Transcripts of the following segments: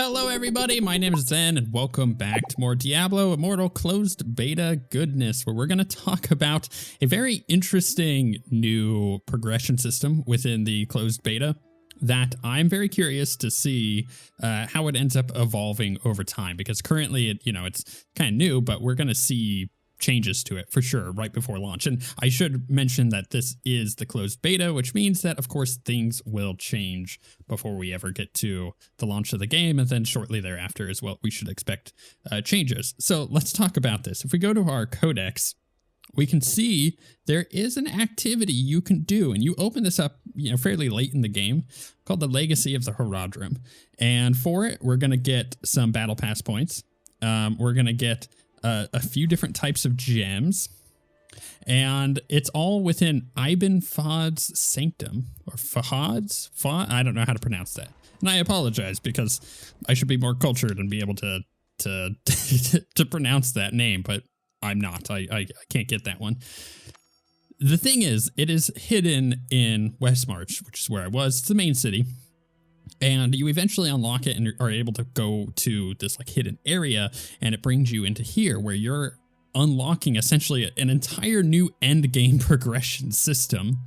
Hello everybody, my name is Zen and welcome back to more Diablo Immortal closed beta goodness, where we're going to talk about a very interesting new progression system within the closed beta that I'm very curious to see how it ends up evolving over time, because currently it's kind of new, but we're going to see changes to it for sure right before launch. And I should mention that this is the closed beta, which means that of course things will change before we ever get to the launch of the game, and then shortly thereafter as well we should expect changes. So let's talk about this. If we go to our codex, we can see there is an activity you can do, and you open this up fairly late in the game, called the Legacy of the Horadrim. And for it, we're going to get some battle pass points. We're going to get a few different types of gems, and it's all within Ibenfod's sanctum, or Fahad's. I don't know how to pronounce that, and I apologize because I should be more cultured and be able to to pronounce that name, but I'm not. I can't get that one. The thing is, it is hidden in Westmarch, which is where I was. It's the main city. And you eventually unlock it and are able to go to this like hidden area, and it brings you into here where you're unlocking essentially an entire new end game progression system.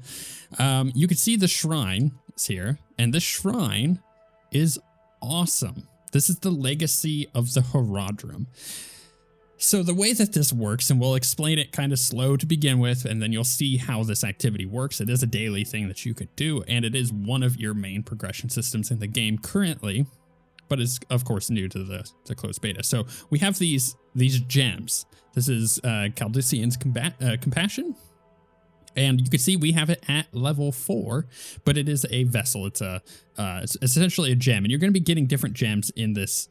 You can see the shrine is here, and this shrine is awesome. This is the Legacy of the Horadrim. So the way that this works, and we'll explain it kind of slow to begin with, and then you'll see how this activity works. It is a daily thing that you could do, and it is one of your main progression systems in the game currently, but is of course new to the closed beta. So we have these gems. This is Caldusian's Compassion, and you can see we have it at level 4, but it is a vessel. It's essentially a gem, and you're going to be getting different gems in this.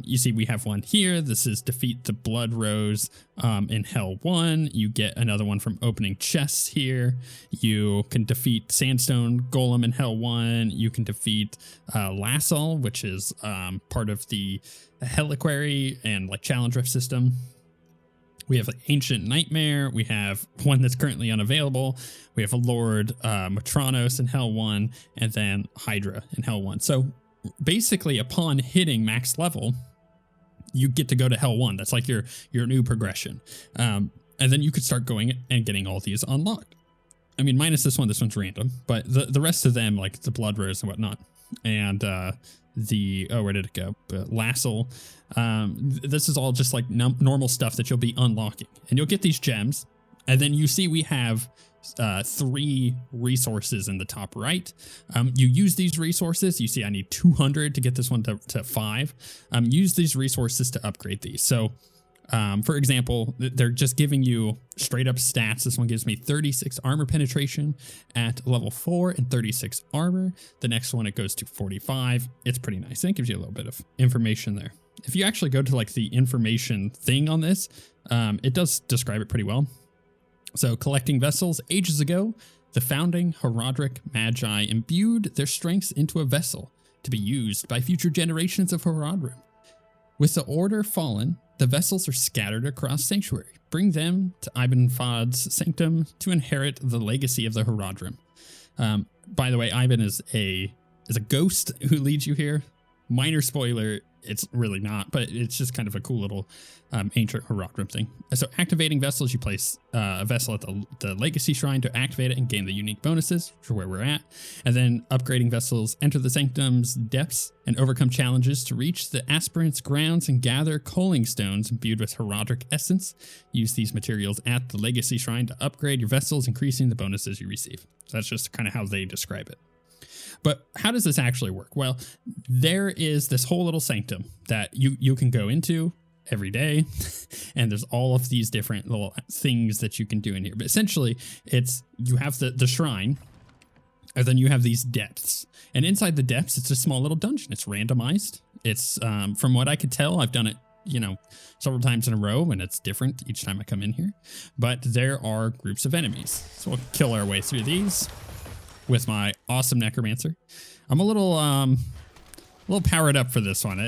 You see we have one here. This is Defeat the Blood Rose in Hell 1. You get another one from opening chests here. You can defeat Sandstone Golem in Hell 1. You can defeat Lassal, which is part of the Heliquary and like Challenge Rift system. We have like Ancient Nightmare. We have one that's currently unavailable. We have a Lord Matronos in Hell 1, and then Hydra in Hell 1. So basically, upon hitting max level, you get to go to Hell 1. That's like your new progression. And then you could start going and getting all these unlocked. I mean, minus this one's random, but the rest of them, like the Blood Rose and whatnot, and where did it go? Lassal. This is all just like normal stuff that you'll be unlocking. And you'll get these gems, and then you see we have 3 resources in the top right. You use these resources. You see I need 200 to get this one to 5. Use these resources to upgrade these. So for example, they're just giving you straight up stats. This one gives me 36 armor penetration at level 4 and 36 armor. The next one, it goes to 45. It's pretty nice. And it gives you a little bit of information there. If you actually go to like the information thing on this, it does describe it pretty well. So, collecting vessels. Ages ago, the founding Horadric Magi imbued their strengths into a vessel to be used by future generations of Horadrim. With the order fallen, the vessels are scattered across Sanctuary. Bring them to Ibenfod's sanctum to inherit the legacy of the Horadrim. By the way, Iben is a ghost who leads you here. Minor spoiler. It's really not, but it's just kind of a cool little ancient Horadrim thing. So activating vessels, you place a vessel at the Legacy Shrine to activate it and gain the unique bonuses for where we're at. And then upgrading vessels, enter the Sanctum's depths and overcome challenges to reach the aspirant's grounds and gather coaling stones imbued with Horadric essence. Use these materials at the Legacy Shrine to upgrade your vessels, increasing the bonuses you receive. So that's just kind of how they describe it. But how does this actually work? Well, there is this whole little sanctum that you can go into every day, and there's all of these different little things that you can do in here. But essentially, you have the shrine, and then you have these depths. And inside the depths, it's a small little dungeon. It's randomized. It's, from what I could tell, I've done it, several times in a row, and it's different each time I come in here. But there are groups of enemies. So we'll kill our way through these with my awesome necromancer. I'm a little powered up for this one.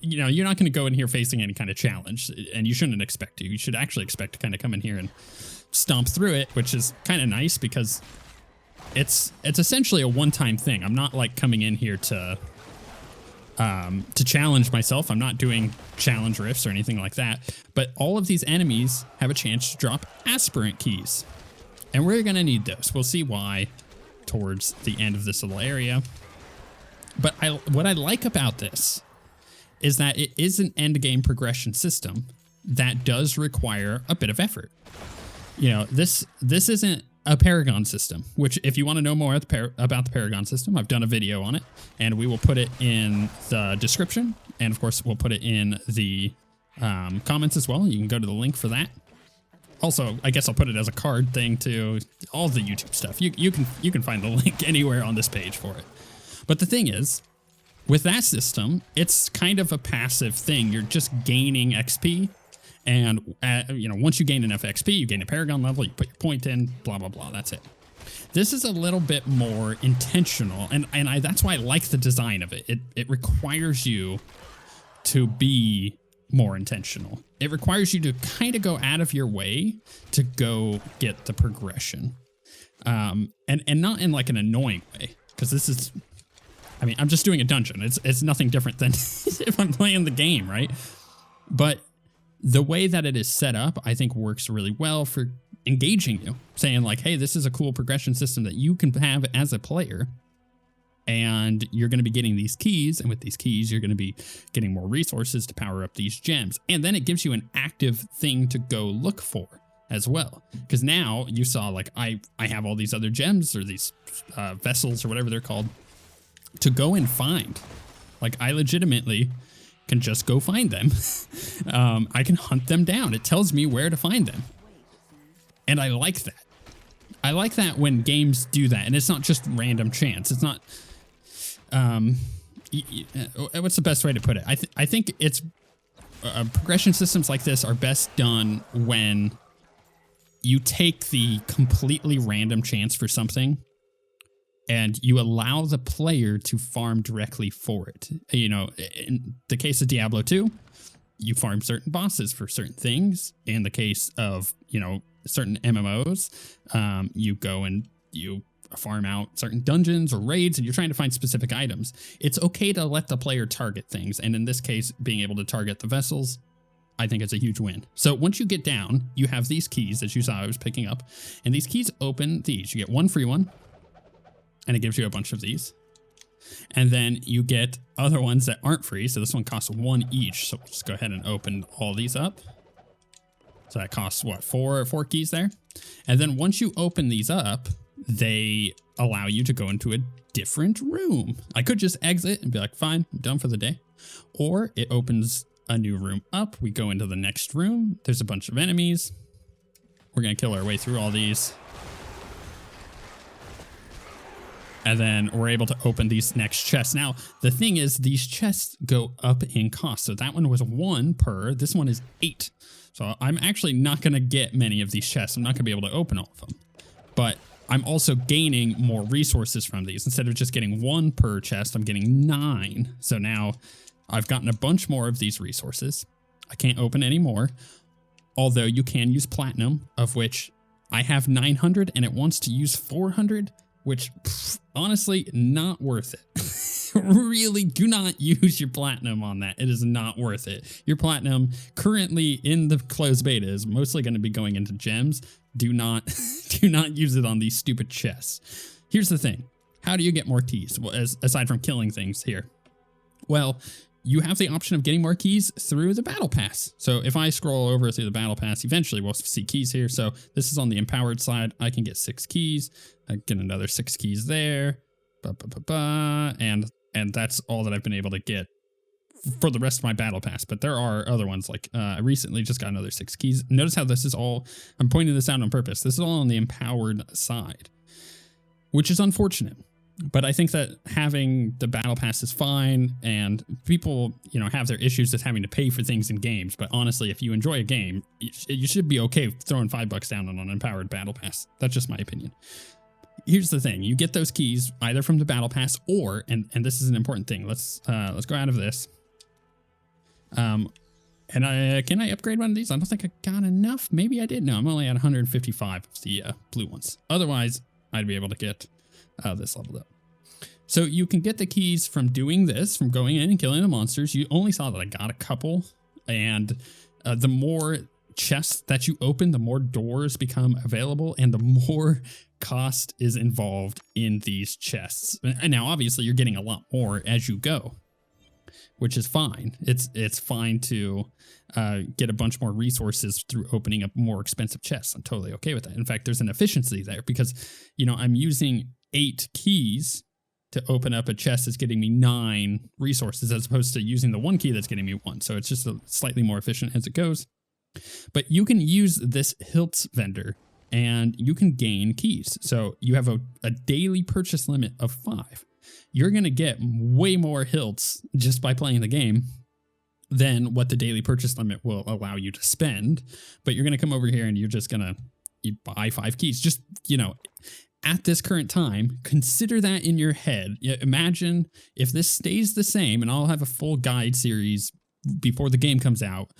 You're not going to go in here facing any kind of challenge, and you shouldn't expect to. You should actually expect to kind of come in here and stomp through it, which is kind of nice because it's essentially a one-time thing. I'm not like coming in here to to challenge myself. I'm not doing challenge rifts or anything like that, but all of these enemies have a chance to drop aspirant keys, and we're going to need those. We'll see why towards the end of this little area. But what I like about this is that it is an end game progression system that does require a bit of effort. You know, this isn't a Paragon system, which if you want to know more about the Paragon system, I've done a video on it, and we will put it in the description. And of course, we'll put it in the comments as well. You can go to the link for that. Also, I guess I'll put it as a card thing to all the YouTube stuff. You can find the link anywhere on this page for it. But the thing is, with that system, it's kind of a passive thing. You're just gaining XP. And, you know, once you gain enough XP, you gain a Paragon level, you put your point in, blah, blah, blah. That's it. This is a little bit more intentional. And that's why I like the design of it. It requires you to be more intentional. It requires you to kind of go out of your way to go get the progression. And not in like an annoying way, because this is, I mean, I'm just doing a dungeon. It's nothing different than if I'm playing the game, right? But the way that it is set up, I think works really well for engaging you, saying like, hey, this is a cool progression system that you can have as a player, and you're going to be getting these keys, and with these keys, you're going to be getting more resources to power up these gems. And then it gives you an active thing to go look for as well. Because now you saw like, I have all these other gems or these vessels or whatever they're called to go and find. Like I legitimately can just go find them. I can hunt them down. It tells me where to find them. And I like that. I like that when games do that. And it's not just random chance. It's not, what's the best way to put it? I think it's progression systems like this are best done when you take the completely random chance for something and you allow the player to farm directly for it. You know, in the case of Diablo 2, you farm certain bosses for certain things. In the case of, you know, certain MMOs, you go and you farm out certain dungeons or raids, and you're trying to find specific items. It's okay to let the player target things. And in this case, being able to target the vessels, I think it's a huge win. So once you get down, you have these keys, as you saw I was picking up, and these keys open these. You get one free one, and it gives you a bunch of these. And then you get other ones that aren't free. So this one costs one each. So we'll just go ahead and open all these up. So that costs what, four keys there. And then once you open these up, they allow you to go into a different room. I could just exit and be like, fine, I'm done for the day. Or it opens a new room up. We go into the next room. There's a bunch of enemies. We're going to kill our way through all these. And then we're able to open these next chests. Now, the thing is, these chests go up in cost. So that one was 1 per. This one is 8. So I'm actually not going to get many of these chests. I'm not going to be able to open all of them. But I'm also gaining more resources from these. Instead of just getting 1 per chest, I'm getting 9. So now I've gotten a bunch more of these resources. I can't open any more. Although you can use platinum, of which I have 900 and it wants to use 400. Which, honestly, not worth it. Really, do not use your platinum on that. It is not worth it. Your platinum currently in the closed beta is mostly going to be going into gems. Do not use it on these stupid chests. Here's the thing. How do you get more keys? Well, aside from killing things here? Well, you have the option of getting more keys through the battle pass. So if I scroll over through the battle pass, eventually we'll see keys here. So this is on the empowered side. I can get 6 keys. I get another 6 keys there. And that's all that I've been able to get for the rest of my battle pass. But there are other ones, like I recently just got another 6 keys. Notice how this is all, I'm pointing this out on purpose. This is all on the empowered side, which is unfortunate. But I think that having the battle pass is fine, and people, you know, have their issues with having to pay for things in games. But honestly, if you enjoy a game, you should be okay throwing $5 down on an empowered battle pass. That's just my opinion. Here's the thing. You get those keys either from the battle pass or, and this is an important thing. Let's go out of this. Can I upgrade one of these? I don't think I got enough. Maybe I did. No, I'm only at 155 of the blue ones. Otherwise, I'd be able to get this leveled up. So you can get the keys from doing this, from going in and killing the monsters. You only saw that I got a couple, and the more chests that you open, the more doors become available, and the more cost is involved in these chests. And now, obviously, you're getting a lot more as you go, which is fine. It's fine to get a bunch more resources through opening up more expensive chests. I'm totally okay with that. In fact, there's an efficiency there because, I'm using 8 keys to open up a chest that's getting me 9 resources as opposed to using the 1 key that's getting me 1. So it's just slightly more efficient as it goes. But you can use this Hilts vendor and you can gain keys. So you have a daily purchase limit of 5. You're going to get way more Hilts just by playing the game than what the daily purchase limit will allow you to spend. But you're going to come over here and you're just going to buy 5 keys. Just, at this current time, consider that in your head. Imagine if this stays the same, and I'll have a full guide series before the game comes out,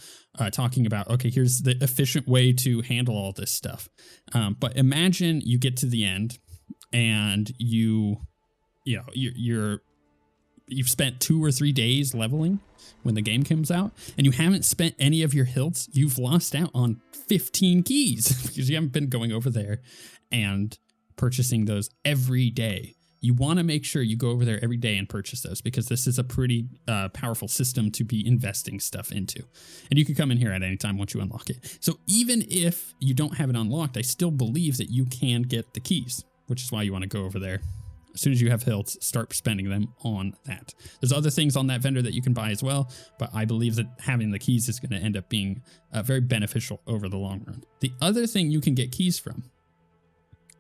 talking about, okay, here's the efficient way to handle all this stuff. But imagine you get to the end and you've spent 2 or 3 days leveling when the game comes out, and you haven't spent any of your Hilts. You've lost out on 15 keys because you haven't been going over there and purchasing those every day. You want to make sure you go over there every day and purchase those because this is a pretty powerful system to be investing stuff into. And you can come in here at any time once you unlock it. So even if you don't have it unlocked, I still believe that you can get the keys, which is why you want to go over there. As soon as you have Hilts, start spending them on that. There's other things on that vendor that you can buy as well, but I believe that having the keys is going to end up being very beneficial over the long run. The other thing you can get keys from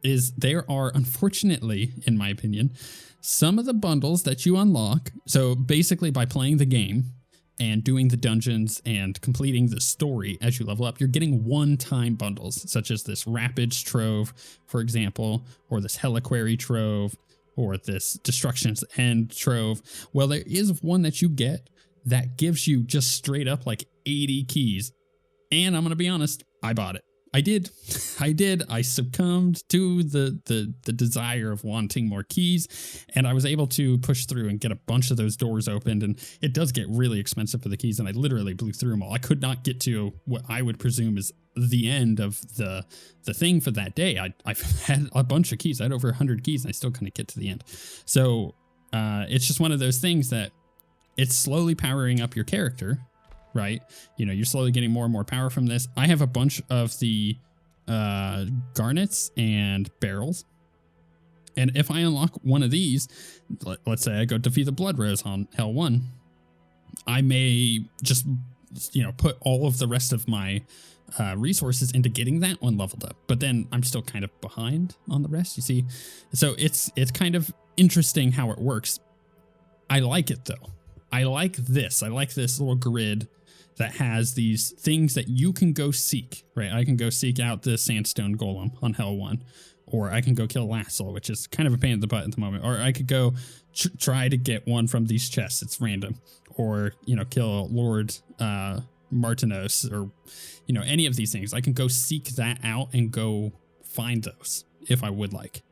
is there are, unfortunately, in my opinion, some of the bundles that you unlock. So basically by playing the game and doing the dungeons and completing the story as you level up, you're getting one-time bundles, such as this Rapids Trove, for example, or this Heliquary Trove, or this Destruction's End Trove. Well, there is one that you get that gives you just straight up like 80 keys. And I'm going to be honest, I bought it. I did. I succumbed to the desire of wanting more keys, and I was able to push through and get a bunch of those doors opened. And it does get really expensive for the keys, and I literally blew through them all. I could not get to what I would presume is the end of the thing for that day. I had a bunch of keys. I had over 100 keys, and I still couldn't get to the end. So it's just one of those things that it's slowly powering up your character. Right? You're slowly getting more and more power from this. I have a bunch of the garnets and barrels. And if I unlock one of these, let's say I go defeat the Blood Rose on Hell 1, I may just, put all of the rest of my resources into getting that one leveled up. But then I'm still kind of behind on the rest, you see? So it's kind of interesting how it works. I like it, though. I like this little grid that has these things that you can go seek, right? I can go seek out the Sandstone Golem on Hell 1, or I can go kill Lassel, which is kind of a pain in the butt at the moment, or I could go try to get one from these chests. It's random, or, kill Lord Martinos, or, any of these things. I can go seek that out and go find those if I would like.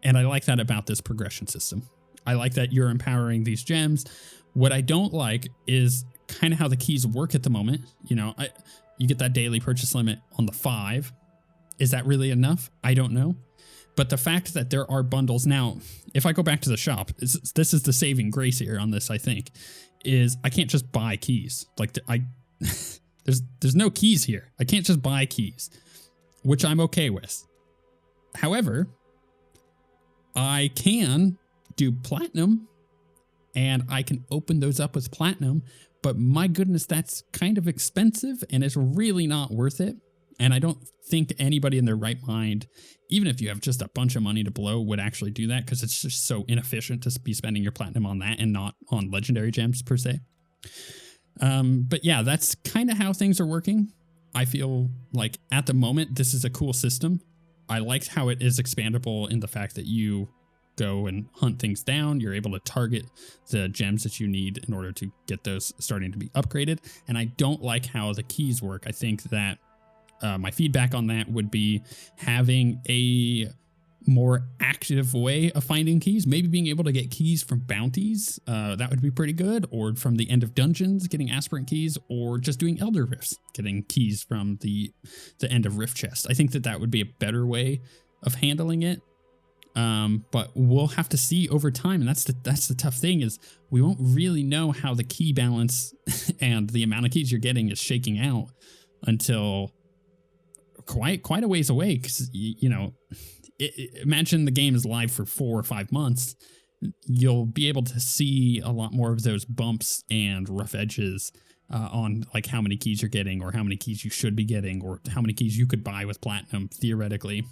And I like that about this progression system. I like that you're empowering these gems. What I don't like is kind of how the keys work at the moment. You get that daily purchase limit on the 5. Is that really enough? I don't know. But the fact that there are bundles now, if I go back to the shop, this is the saving grace here on this, I think, is I can't just buy keys. There's no keys here. I can't just buy keys, which I'm okay with. However, I can do platinum, and I can open those up with platinum, but my goodness, that's kind of expensive, and it's really not worth it. And I don't think anybody in their right mind, even if you have just a bunch of money to blow, would actually do that, because it's just so inefficient to be spending your platinum on that and not on legendary gems per se. But yeah, that's kind of how things are working. I feel like at the moment, this is a cool system. I liked how it is expandable in the fact that you go and hunt things down. You're able to target the gems that you need in order to get those starting to be upgraded. And I don't like how the keys work. I think that my feedback on that would be having a more active way of finding keys. Maybe being able to get keys from bounties, that would be pretty good, or from the end of dungeons, getting aspirant keys, or just doing elder rifts, getting keys from the end of rift chest. I think that would be a better way of handling it. But we'll have to see over time, and that's the tough thing, is we won't really know how the key balance and the amount of keys you're getting is shaking out until quite a ways away, because imagine the game is live for 4 or 5 months. You'll be able to see a lot more of those bumps and rough edges on like how many keys you're getting, or how many keys you should be getting, or how many keys you could buy with platinum theoretically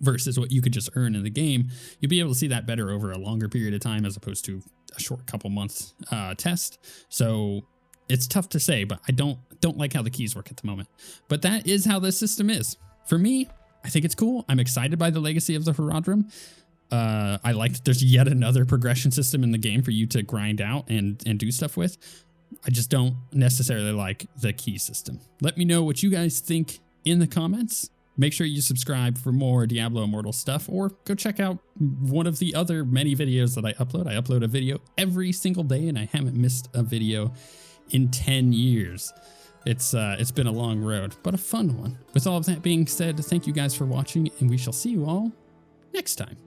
versus what you could just earn in the game. You'll be able to see that better over a longer period of time as opposed to a short couple months test. So it's tough to say, but I don't like how the keys work at the moment. But that is how this system is. For me, I think it's cool. I'm excited by the legacy of the Horadrim. I like there's yet another progression system in the game for you to grind out and do stuff with. I just don't necessarily like the key system. Let me know what you guys think in the comments. Make sure you subscribe for more Diablo Immortal stuff, or go check out one of the other many videos that I upload. I upload a video every single day, and I haven't missed a video in 10 years. It's been a long road, but a fun one. With all of that being said, thank you guys for watching, and we shall see you all next time.